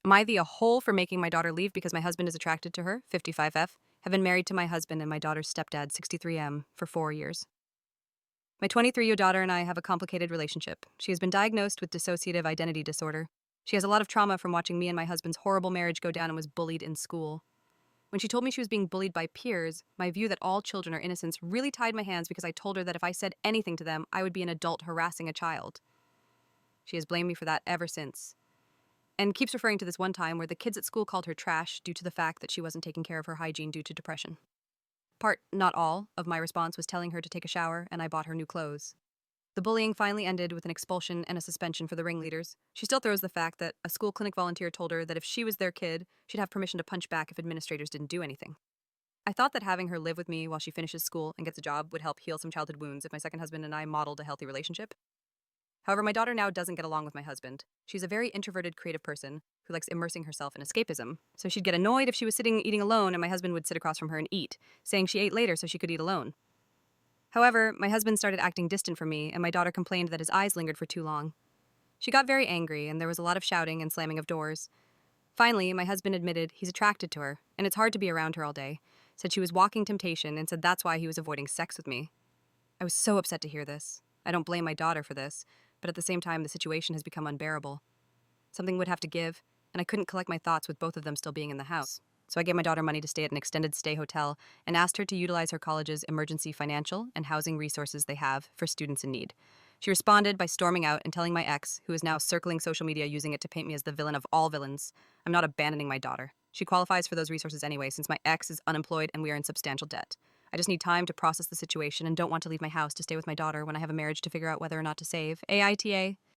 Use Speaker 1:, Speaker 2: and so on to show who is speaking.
Speaker 1: Am I the a hole for making my daughter leave because my husband is attracted to her, 55F? Have been married to my husband and my daughter's stepdad, 63M, for 4 years. My 23-year daughter and I have a complicated relationship. She has been diagnosed with dissociative identity disorder. She has a lot of trauma from watching me and my husband's horrible marriage go down and was bullied in school. When she told me she was being bullied by peers, my view that all children are innocents really tied my hands because I told her that if I said anything to them, I would be an adult harassing a child. She has blamed me for that ever since, and keeps referring to this one time where the kids at school called her trash due to the fact that she wasn't taking care of her hygiene due to depression. Part, not all, of my response was telling her to take a shower, and I bought her new clothes. The bullying finally ended with an expulsion and a suspension for the ringleaders. She still throws the fact that a school clinic volunteer told her that if she was their kid, she'd have permission to punch back if administrators didn't do anything. I thought that having her live with me while she finishes school and gets a job would help heal some childhood wounds if my second husband and I modeled a healthy relationship. However, my daughter now doesn't get along with my husband. She's a very introverted, creative person who likes immersing herself in escapism. So she'd get annoyed if she was sitting eating alone and my husband would sit across from her and eat, saying she ate later so she could eat alone. However, my husband started acting distant from me and my daughter complained that his eyes lingered for too long. She got very angry and there was a lot of shouting and slamming of doors. Finally, my husband admitted he's attracted to her and it's hard to be around her all day, said she was walking temptation and said that's why he was avoiding sex with me. I was so upset to hear this. I don't blame my daughter for this, but at the same time, the situation has become unbearable. Something would have to give, and I couldn't collect my thoughts with both of them still being in the house. So I gave my daughter money to stay at an extended stay hotel and asked her to utilize her college's emergency financial and housing resources they have for students in need. She responded by storming out and telling my ex, who is now circling social media using it to paint me as the villain of all villains, I'm not abandoning my daughter. She qualifies for those resources anyway since my ex is unemployed and we are in substantial debt. I just need time to process the situation and don't want to leave my house to stay with my daughter when I have a marriage to figure out whether or not to save. AITA.